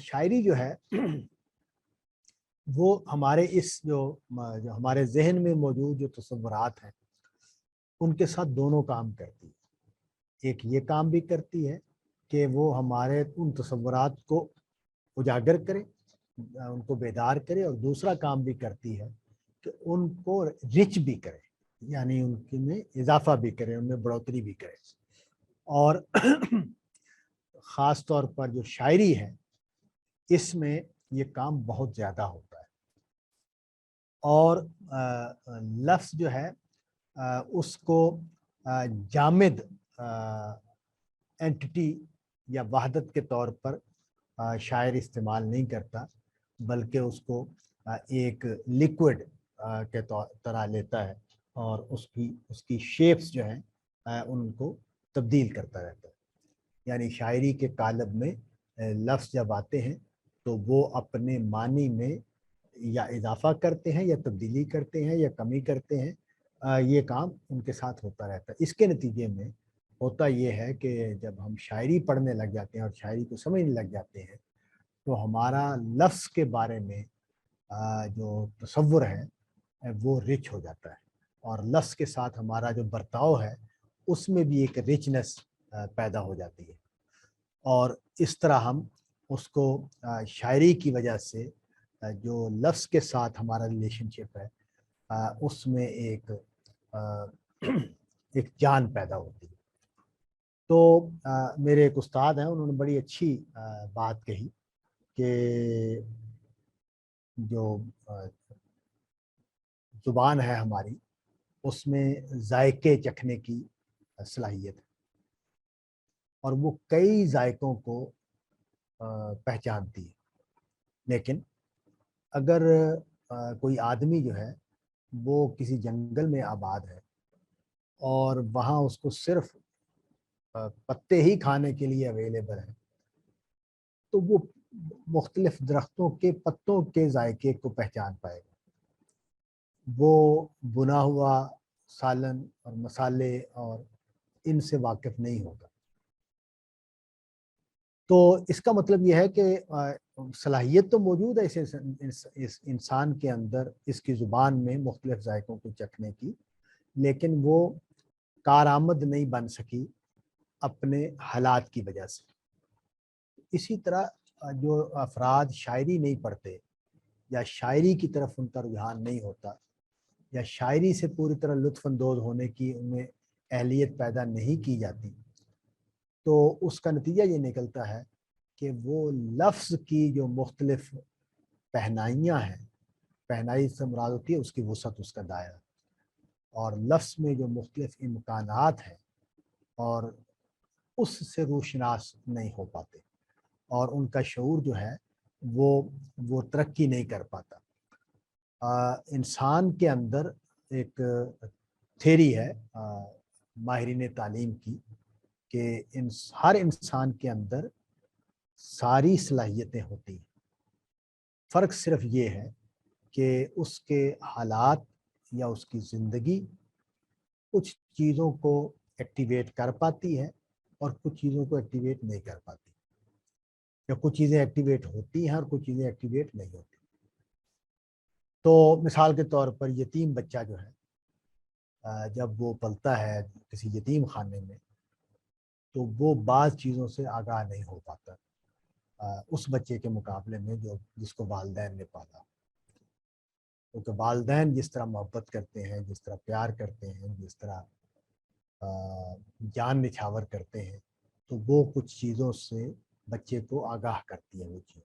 शायरी जो है वो हमारे इस जो हमारे जहन में मौजूद जो तसव्वुरात हैं उनके साथ दोनों काम करती है। एक ये काम भी करती है कि वो हमारे उन तसव्वुरात को उजागर करे, उनको बेदार करे, और दूसरा काम भी करती है कि उनको रिच भी करे, यानी उनके में इजाफा भी करे, उनमें बढ़ोतरी भी करे। और ख़ास तौर पर जो शायरी है इसमें ये काम बहुत ज़्यादा होता है। और लफ्ज़ जो है उसको जामिद एंटिटी या वहदत के तौर पर शायर इस्तेमाल नहीं करता, बल्कि उसको एक लिक्विड के तरह लेता है और उसकी शेप्स जो हैं उनको तब्दील करता रहता है। यानी शायरी के कालब में लफ्ज़ जब आते हैं तो वो अपने मानी में या इजाफा करते हैं या तब्दीली करते हैं या कमी करते हैं। ये काम उनके साथ होता रहता है। इसके नतीजे में होता ये है कि जब हम शायरी पढ़ने लग जाते हैं और शायरी को समझने लग जाते हैं तो हमारा लफ्ज़ के बारे में जो तसव्वुर है वो रिच हो जाता है, और लफ्ज़ के साथ हमारा जो बर्ताव है उसमें भी एक रिचनेस पैदा हो जाती है। और इस तरह हम उसको शायरी की वजह से जो लफ्ज़ के साथ हमारा रिलेशनशिप है उसमें एक एक जान पैदा होती है। तो मेरे एक उस्ताद हैं, उन्होंने बड़ी अच्छी बात कही कि जो ज़ुबान है हमारी उसमें जायके चखने की सलाहियत है, और वो कई जायकों को पहचानती है। लेकिन अगर कोई आदमी जो है वो किसी जंगल में आबाद है और वहाँ उसको सिर्फ पत्ते ही खाने के लिए अवेलेबल है, तो वो मुख्तलिफ दरख्तों के पत्तों के जायके को पहचान पाएगा। वो बुना हुआ सालन और मसाले और इनसे वाकिफ़ नहीं होगा। तो इसका मतलब ये है कि सलाहियत तो मौजूद है इस इंसान के अंदर, इसकी ज़ुबान में मुख्तलिफ जायकों को चखने की, लेकिन वो कारआमद नहीं बन सकी अपने हालात की वजह से। इसी तरह जो अफराद शायरी नहीं पढ़ते या शायरी की तरफ उनका रुझान नहीं होता या शायरी से पूरी तरह लुत्फ़अंदोज़ होने की उनमें अहलियत पैदा नहीं की जाती, तो उसका नतीजा ये निकलता है कि वो लफ्ज़ की जो मुख्तलिफ पहनाइयाँ हैं, पहनाई से मुराद होती है उसकी वसअत, उसका दायरा, और लफ्ज़ में जो मुख्तलिफ इम्कानात हैं और उससे रूशनास नहीं हो पाते, और उनका शऊर जो है वो तरक्की नहीं कर पाता। इंसान के अंदर एक थ्योरी है माहिरीन तालीम की कि हर इंसान के अंदर सारी सलाहियतें होती हैं। फ़र्क सिर्फ ये है कि उसके हालात या उसकी ज़िंदगी कुछ चीज़ों को एक्टिवेट कर पाती है और कुछ चीज़ों को एक्टिवेट नहीं कर पाती, या कुछ चीज़ें एक्टिवेट होती हैं और कुछ चीज़ें एक्टिवेट नहीं होती। तो मिसाल के तौर पर यतीम बच्चा जो है जब वो पलता है किसी यतीम खाने में, तो वो बाज़ चीज़ों से आगाह नहीं हो पाता उस बच्चे के मुकाबले में जो जिसको वालिदैन ने पाला। क्योंकि वालिदैन जिस तरह मोहब्बत करते हैं, जिस तरह प्यार करते हैं, जिस तरह जान निछावर करते हैं, तो वो कुछ चीज़ों से बच्चे को आगाह करती है वो चीज़।